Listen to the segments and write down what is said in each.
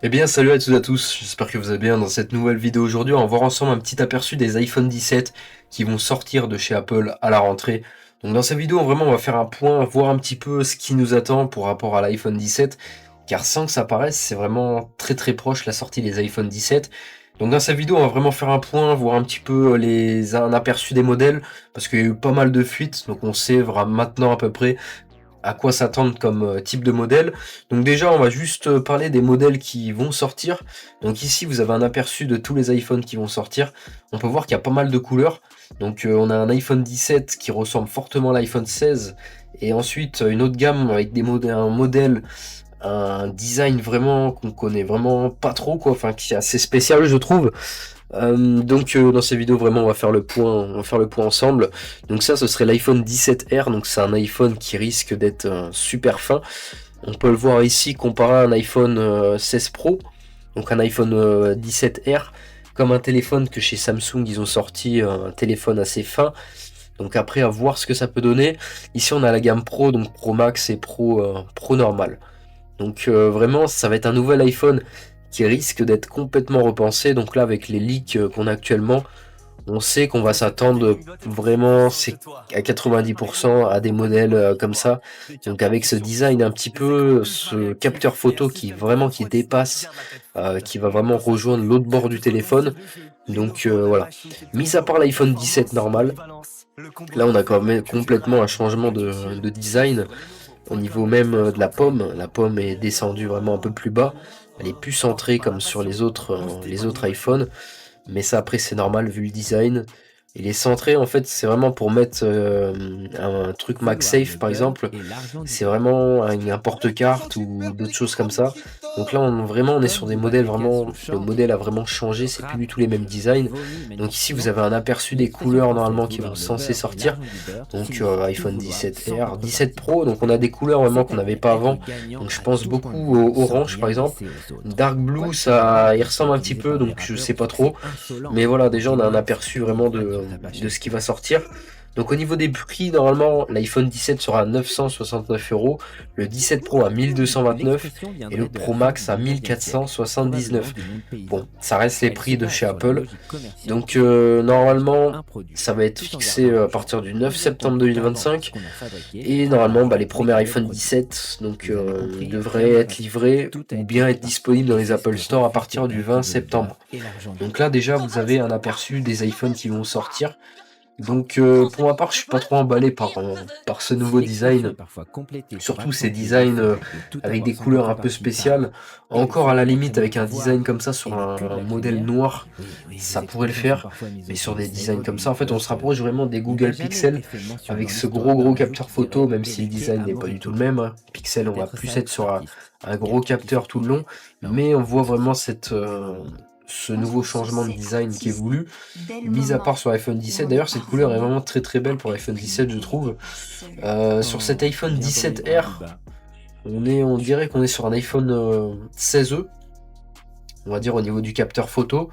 Eh bien, salut à toutes et à tous, j'espère que vous allez bien. Dans cette nouvelle vidéo aujourd'hui, on va voir ensemble un petit aperçu des iPhone 17 qui vont sortir de chez Apple à la rentrée. Donc dans cette vidéo, on va faire un point, voir un petit peu ce qui nous attend pour rapport à l'iPhone 17, car sans que ça paraisse, c'est vraiment très proche la sortie des iPhone 17. Donc dans cette vidéo, on va vraiment faire un point, voir un petit peu un aperçu des modèles, parce qu'il y a eu pas mal de fuites, donc on sait vraiment maintenant à peu près à quoi s'attendre comme type de modèle. Donc déjà, on va juste parler des modèles qui vont sortir. Donc ici, vous avez un aperçu de tous les iPhones qui vont sortir. On peut voir qu'il y a pas mal de couleurs. Donc on a un iPhone 17 qui ressemble fortement à l'iPhone 16. Et ensuite, une autre gamme avec un design vraiment qu'on connaît vraiment pas trop, quoi. Enfin, qui est assez spécial, je trouve. Dans cette vidéo vraiment on va faire le point ensemble. Donc ça ce serait l'iPhone 17R, donc c'est un iPhone qui risque d'être super fin. On peut le voir ici comparé à un iPhone 16 Pro, donc un iPhone 17R, comme un téléphone que chez Samsung ils ont sorti un téléphone assez fin. Donc après à voir ce que ça peut donner. Ici on a la gamme Pro, donc Pro Max et Pro normal. Donc vraiment, ça va être un nouvel iPhone qui risque d'être complètement repensé. Donc là, avec les leaks qu'on a actuellement, on sait qu'on va s'attendre vraiment c'est à 90% à des modèles comme ça. Donc avec ce design un petit peu, ce capteur photo qui dépasse, qui va vraiment rejoindre l'autre bord du téléphone. Donc voilà. Mis à part l'iPhone 17 normal, là on a quand même complètement un changement de design. Au niveau même de la pomme est descendue vraiment un peu plus bas. Elle est plus centrée comme sur les autres iPhones. Mais ça après c'est normal vu le design. Il est centré en fait, c'est vraiment pour mettre un truc MagSafe par exemple. C'est vraiment un porte-carte ou d'autres choses comme ça. Donc là on est sur des modèles vraiment, le modèle a vraiment changé, c'est plus du tout les mêmes designs. Donc ici vous avez un aperçu des couleurs normalement qui vont censées sortir. Donc iPhone 17R, 17 Pro, donc on a des couleurs vraiment qu'on n'avait pas avant. Donc je pense beaucoup au orange par exemple. Dark Blue, ça il ressemble un petit peu, donc je sais pas trop. Mais voilà, déjà on a un aperçu vraiment de ce qui va sortir. Donc au niveau des prix, normalement l'iPhone 17 sera à 969 €, le 17 Pro à 1229 et le Pro Max à 1479. Bon, ça reste les prix de chez Apple. Donc normalement, ça va être fixé à partir du 9 septembre 2025. Et normalement, les premiers iPhone 17 devraient être livrés ou bien être disponibles dans les Apple Store à partir du 20 septembre. Donc là déjà, vous avez un aperçu des iPhones qui vont sortir. Donc pour ma part, je suis pas trop emballé par ce nouveau design. Surtout ces designs avec des couleurs un peu spéciales. Encore à la limite avec un design comme ça sur un modèle noir, ça pourrait le faire. Mais sur des designs comme ça, en fait, on se rapproche vraiment des Google Pixel avec ce gros capteur photo, même si le design n'est pas du tout le même, hein. Pixel, on va plus être sur un gros capteur tout le long, mais on voit vraiment ce nouveau changement de design qui est voulu, mis à part sur l'iPhone 17. D'ailleurs, cette couleur est vraiment très belle pour l'iPhone 17, je trouve. Sur cet iPhone 17R, on dirait qu'on est sur un iPhone 16e, on va dire au niveau du capteur photo.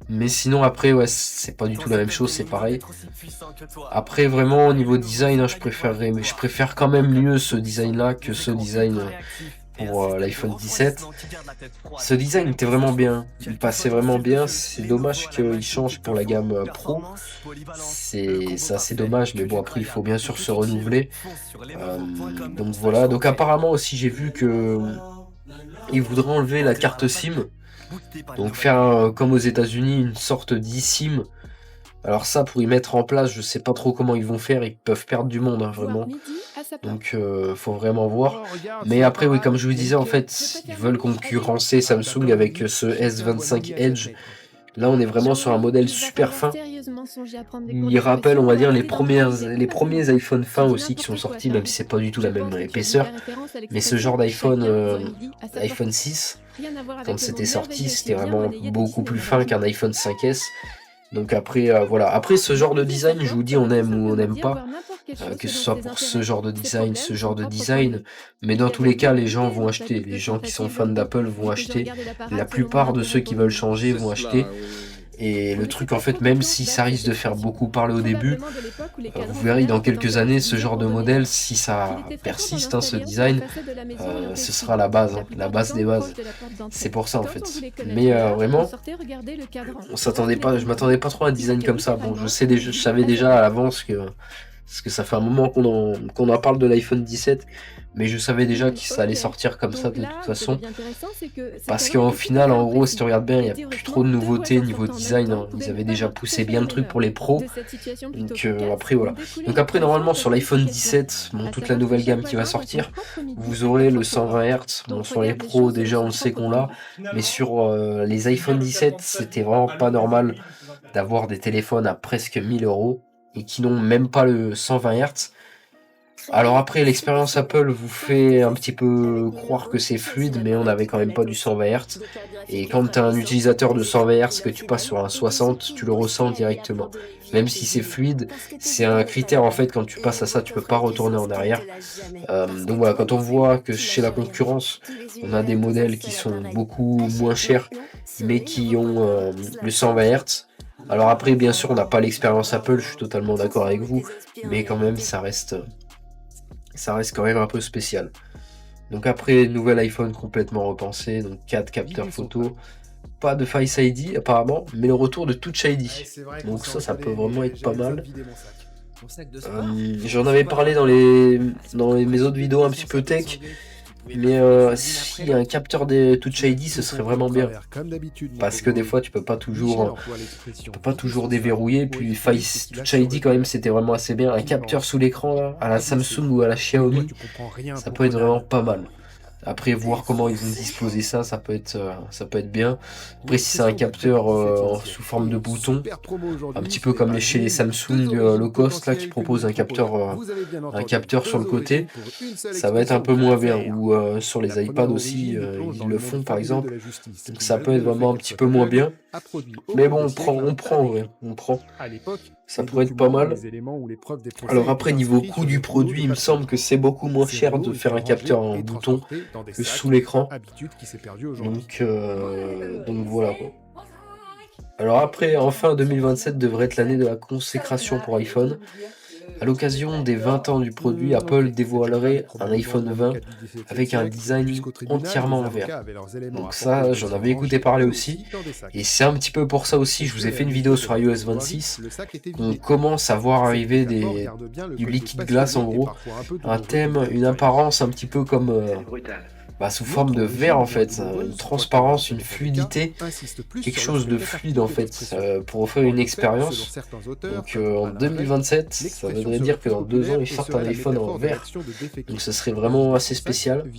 Mais sinon après ouais c'est pas du tout la même chose, c'est pareil. Après vraiment au niveau design, hein, je préfère quand même mieux ce design là que ce design pour l'iPhone 17. Ce design était vraiment bien, il passait vraiment bien, c'est dommage qu'il change pour la gamme Pro. C'est assez dommage, mais bon après il faut bien sûr se renouveler. Donc voilà, donc apparemment aussi j'ai vu que ils voudraient enlever la carte SIM, donc faire comme aux États-Unis une sorte d'eSIM. Alors ça pour y mettre en place, je sais pas trop comment ils vont faire, ils peuvent perdre du monde hein, vraiment. Donc faut vraiment voir. Mais après oui, comme je vous disais en fait, ils veulent concurrencer Samsung avec ce S25 Edge. Là on est vraiment sur un modèle super fin. Il rappelle, on va dire, les premiers iPhone fins aussi qui sont sortis, même si c'est pas du tout la même épaisseur. Mais ce genre d'iPhone, iPhone 6, quand c'était sorti, c'était vraiment beaucoup plus fin qu'un iPhone 5S. Donc après, voilà. Après, ce genre de design, je vous dis, on aime ou on n'aime pas. Que ce soit pour ce genre de design. Mais dans tous les cas, les gens vont acheter. Les gens qui sont fans d'Apple vont acheter. La plupart de ceux qui veulent changer vont acheter. Et le On essaie truc, en pas fait, trop de même choses si ça risque basses de cette faire fois-ci. beaucoup parler au début, Probablement de l'époque où les vous cadrans verrez dans solaires étaient quelques encore années, ce utilisés genre pour de donner modèle, vie. si Il ça était fréquent d'en persiste, hein, ce installer un sur la design, façade de la maison orientée ce sud, sera la la plupart du base des temps proche bases. de la porte C'est d'entrée. pour Et ça, en quand on fait. voulait connaître Mais l'heure, on vraiment, sortait regarder le cadran, on voir s'attendait qu'il pas, était je bon. m'attendais pas trop à un Il design était comme ça. Bon, littéralement comme je dit savais à déjà à zéro. l'avance parce que ça fait un moment qu'on en parle de l'iPhone 17, mais je savais déjà que ça allait Ok. sortir comme ça Donc de toute là où ça façon. devient intéressant, c'est que ces Parce cadrans qu'au étaient tout à final, fait en gros, si tu imprécis. regardes bien, il Et n'y a plus trop théoriquement, de deux nouveautés voisins niveau sortant en même design, temps hein. Ils pouvaient ne avaient pas déjà voir tout à poussé fait bien la le même truc pour heure. les pros. De cette situation plutôt Donc cocasse, après, il voilà. découlait Donc une après, tradition normalement, de sur l'iPhone planification. 17, bon, À toute la savoir que nouvelle chaque gamme qui va voisin aurait son sortir, propre midi vous à sa aurez le propre 120 porte. Hz. Bon, Donc sur les regarde les pros, choses selon déjà, on son le sait propre qu'on point de l'a. vue. Mais Finalement, sur les c'est bien iPhone le 17, 437 c'était vraiment à pas l'euro près, normal oui, je vous en prie. d'avoir des téléphones à presque 1000 euros et qui n'ont même pas le 120 Hz. Alors après, l'expérience Apple vous fait un petit peu croire que c'est fluide, mais on n'avait quand même pas du 120 Hz. Et quand tu as un utilisateur de 120 Hz, que tu passes sur un 60, tu le ressens directement. Même si c'est fluide, c'est un critère en fait, quand tu passes à ça, tu peux pas retourner en arrière. Donc voilà, quand on voit que chez la concurrence, on a des modèles qui sont beaucoup moins chers, mais qui ont le 120 Hz. Alors après, bien sûr, on n'a pas l'expérience Apple, je suis totalement d'accord avec vous, mais quand même, ça reste quand même un peu spécial. Donc après, nouvel iPhone complètement repensé, donc 4 capteurs photo, pas de Face ID apparemment, mais le retour de Touch ID. Ouais, c'est vrai qu'on Donc s'est ça peut engueulé, vraiment mais être pas j'avais besoin de mal. vider mon sac. Ton sac de sport? J'en C'est avais quoi parlé ton problème? dans C'est pas mes autres pratique de vidéos un vider petit son peu sac de tech, sangle. Vous pouvez mais pas faire les usines si après un l'autre? capteur des Touch ID, ce Tout serait compris vraiment de bien. travers, comme d'habitude, mon Parce que beau des Bruno. fois, tu peux pas Michel toujours emploie l'expression vider son sac déverrouiller, pour puis éviter que Face cela Touch se ID quand même, répète. c'était vraiment assez bien. Un J'y capteur pense. sous l'écran là, à la À glisser. Samsung ou à la Mais toi, Xiaomi, tu comprends rien ça pour peut être vraiment Conan. pas mal. Après, voir comment ils vont disposer ça, ça peut être bien. Après, si c'est un capteur sous forme de bouton, Super promo un aujourd'hui, petit peu comme chez les Samsung low cost là, qui proposent un capteur sur le côté, ça va être un peu moins bien. Ou sur les iPads aussi, ils le font par exemple. Donc ça peut être vraiment un petit peu moins bien. Mais bon, on prend, ouais, on prend. À l'époque, Ça les pourrait être pas documents, mal. les éléments ou les preuves des procès Alors étaient après, niveau inscrits coût sur du des rouleaux produit, de il me papier. semble que c'est beaucoup moins Ces cher rouleaux de faire étaient un capteur rangés en et bouton transportés dans des que sacs, sous l'écran. habitude qui s'est perdue aujourd'hui. Donc voilà quoi. Alors après, en fin 2027 devrait être l'année de la consécration pour iPhone. À l'occasion des 20 ans du produit, Apple dévoilerait un iPhone 20 avec un design entièrement en verre. Donc ça, j'en avais écouté parler aussi. Et c'est un petit peu pour ça aussi, je vous ai fait une vidéo sur iOS 26. On commence à voir arriver du liquide glace en gros. Un thème, une apparence un petit peu comme sous forme de verre en fait. Une transparence, une fluidité. Quelque chose de fluide en fait, pour offrir une expérience. Donc en 2027, ça voudrait dire que dans 2 ans, ils sortent un iPhone en verre. Donc ce serait vraiment assez spécial.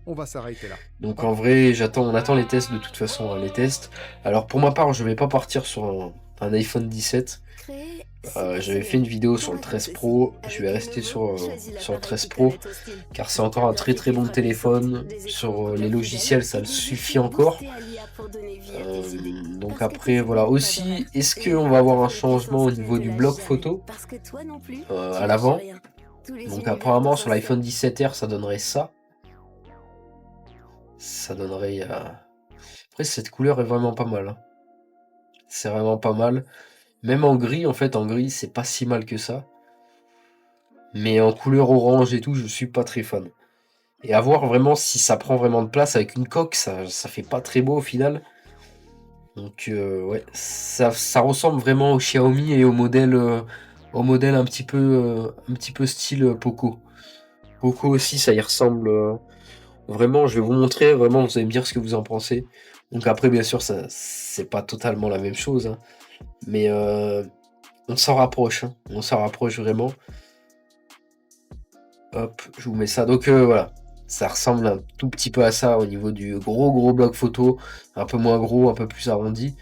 On va s'arrêter là. Donc en vrai, on attend les tests de toute façon, hein, les tests. Alors pour ma part, je vais pas partir sur un iPhone 17. J'avais fait une vidéo sur le 13 Pro, je vais rester sur le 13 Pro, car c'est encore un très très bon téléphone. Sur les logiciels, ça le suffit encore. Donc après, voilà. Aussi, est-ce qu'on va avoir un changement au niveau du bloc photo à l'avant? Donc apparemment sur l'iPhone 17R, ça donnerait ça. Ça donnerait... Après, cette couleur est vraiment pas mal, hein. C'est vraiment pas mal. Même en gris, en fait, en gris, c'est pas si mal que ça. Mais en couleur orange et tout, je suis pas très fan. Et à voir vraiment si ça prend vraiment de place avec une coque, ça fait pas très beau au final. Donc ouais, ça ressemble vraiment au Xiaomi et au modèle un petit peu style Poco. Poco aussi, ça y ressemble vraiment. Je vais vous montrer, vraiment, vous allez me dire ce que vous en pensez. Donc après, bien sûr, ça c'est pas totalement la même chose, hein. Mais on s'en rapproche, hein. On s'en rapproche vraiment. Hop, je vous mets ça. Donc voilà, ça ressemble un tout petit peu à ça au niveau du gros bloc photo. Un peu moins gros, un peu plus arrondi.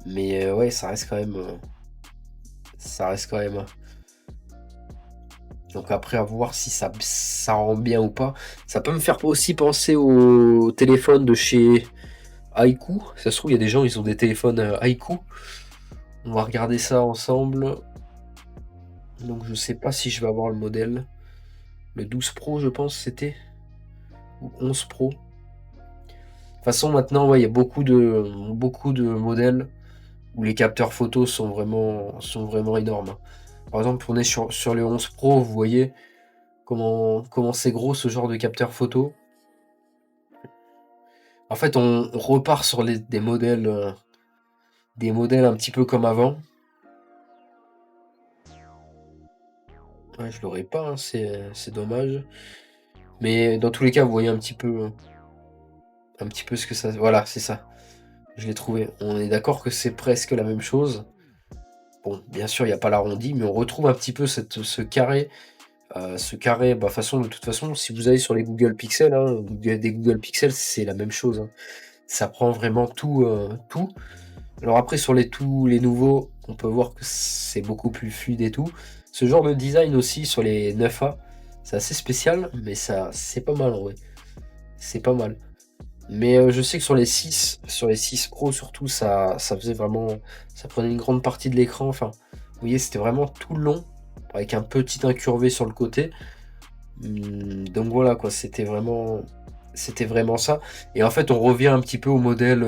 Mais ouais, ça reste quand même... Donc après, à voir si ça rend bien ou pas. Ça peut me faire aussi penser au téléphone de chez Haiku. Ça se trouve, il y a des gens, ils ont des téléphones Haiku. On va regarder ça ensemble. Donc je sais pas si je vais avoir le modèle. Le 12 Pro, je pense, c'était. Ou 11 Pro. De toute façon, maintenant, ouais, il y a beaucoup de modèles. où les capteurs photos sont vraiment énormes, hein. Par exemple, on est sur le 11 Pro, vous voyez comment c'est gros ce genre de capteur photo. En fait, on repart sur des modèles un petit peu comme avant. Ouais, je l'aurais pas, hein, c'est dommage. Mais dans tous les cas, vous voyez un petit peu ce que ça... Voilà, c'est ça. Je l'ai trouvé. On est d'accord que c'est presque la même chose. Bon, bien sûr, il n'y a pas l'arrondi, mais on retrouve un petit peu ce carré. Bah, de toute façon, si vous allez sur les Google Pixel, hein, des Google Pixel, c'est la même chose, hein. Ça prend vraiment tout. Alors après, sur tous les nouveaux, on peut voir que c'est beaucoup plus fluide et tout. Ce genre de design aussi sur les 9A, c'est assez spécial, mais ça, c'est pas mal en vrai. C'est pas mal. Mais je sais que sur les 6 Pro surtout, ça faisait vraiment... Ça prenait une grande partie de l'écran. Enfin, vous voyez, c'était vraiment tout le long, avec un petit incurvé sur le côté. Donc voilà, quoi, c'était vraiment ça. Et en fait, on revient un petit peu au modèle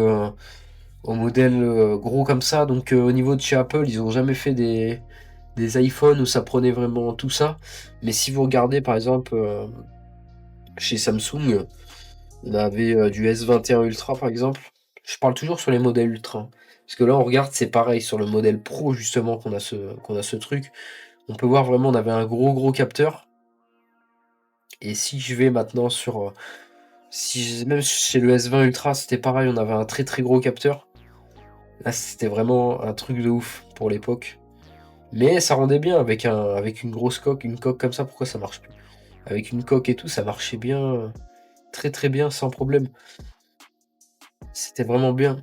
gros comme ça. Donc au niveau de chez Apple, ils n'ont jamais fait des iPhones où ça prenait vraiment tout ça. Mais si vous regardez par exemple chez Samsung, on avait du S21 Ultra par exemple. Je parle toujours sur les modèles Ultra, hein. Parce que là on regarde, c'est pareil sur le modèle Pro justement qu'on a ce truc. On peut voir vraiment, on avait un gros capteur. Et si je vais maintenant sur... même chez le S20 Ultra, c'était pareil, on avait un très gros capteur. Là, c'était vraiment un truc de ouf pour l'époque. Mais ça rendait bien avec une grosse coque, une coque comme ça, pourquoi ça marche plus? Avec une coque et tout, ça marchait bien, très bien, sans problème. C'était vraiment bien.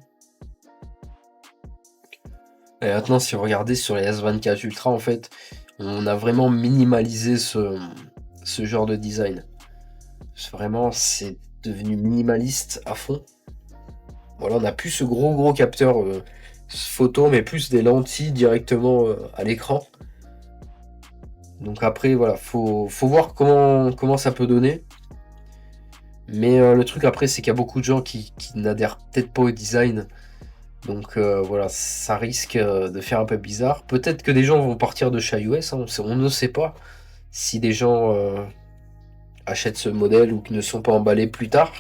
Et maintenant, si vous regardez sur les S24 Ultra, en fait, on a vraiment minimalisé ce genre de design. Vraiment, c'est devenu minimaliste à fond. Voilà, on n'a plus ce gros capteur photo, mais plus des lentilles directement à l'écran. Donc après, voilà, faut voir comment ça peut donner. Mais le truc après, c'est qu'il y a beaucoup de gens qui n'adhèrent peut-être pas au design. Donc voilà, ça risque de faire un peu bizarre. Peut-être que des gens vont partir de chez iOS, hein, on ne sait pas si des gens achètent ce modèle ou qui ne sont pas emballés plus tard.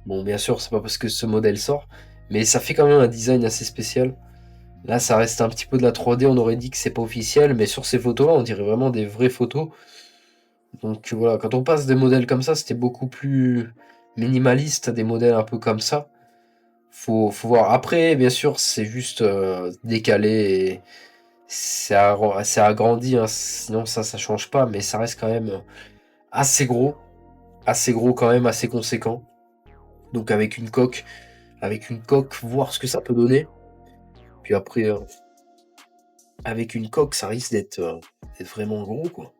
Bon, bien sûr, c'est pas parce que ce modèle sort, mais ça fait quand même un design assez spécial. Là, ça reste un petit peu de la 3D, on aurait dit que c'est pas officiel, mais sur ces photos-là, on dirait vraiment des vraies photos. Donc voilà, quand on passe des modèles comme ça, c'était beaucoup plus minimaliste, des modèles un peu comme ça. Faut voir. Après, bien sûr, c'est juste décalé et c'est agrandi, hein. Sinon ça change pas, mais ça reste quand même assez gros quand même, assez conséquent. Donc avec une coque, voir ce que ça peut donner. Puis après, avec une coque, ça risque d'être vraiment gros, quoi.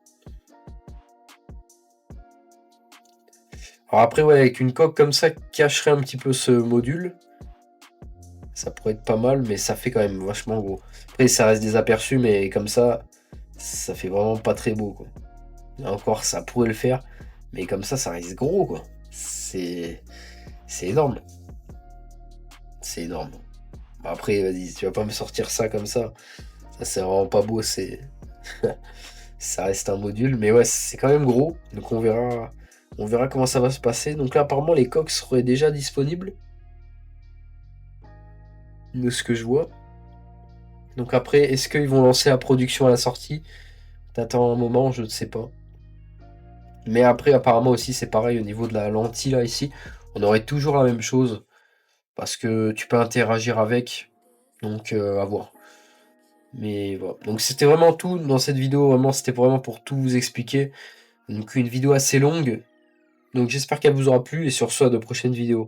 Alors après, ouais, avec une coque comme ça, cacherait un petit peu ce module. Ça pourrait être pas mal, mais ça fait quand même vachement gros. Après, ça reste des aperçus, mais comme ça fait vraiment pas très beau, quoi. Là encore, ça pourrait le faire, mais comme ça reste gros, quoi. C'est énorme. C'est énorme. Bon, après, vas-y, tu vas pas me sortir ça comme ça. Ça, c'est vraiment pas beau, c'est... ça reste un module, mais ouais, c'est quand même gros. Donc on verra comment ça va se passer. Donc là, apparemment, les coques seraient déjà disponibles. De ce que je vois. Donc après, est-ce qu'ils vont lancer la production à la sortie? T'attends un moment, je ne sais pas. Mais après, apparemment aussi, c'est pareil au niveau de la lentille, là, ici. On aurait toujours la même chose. Parce que tu peux interagir avec. Donc, à voir. Mais voilà. Donc c'était vraiment tout dans cette vidéo. Vraiment, c'était vraiment pour tout vous expliquer. Donc une vidéo assez longue. Donc j'espère qu'elle vous aura plu. Et sur ce, à de prochaines vidéos.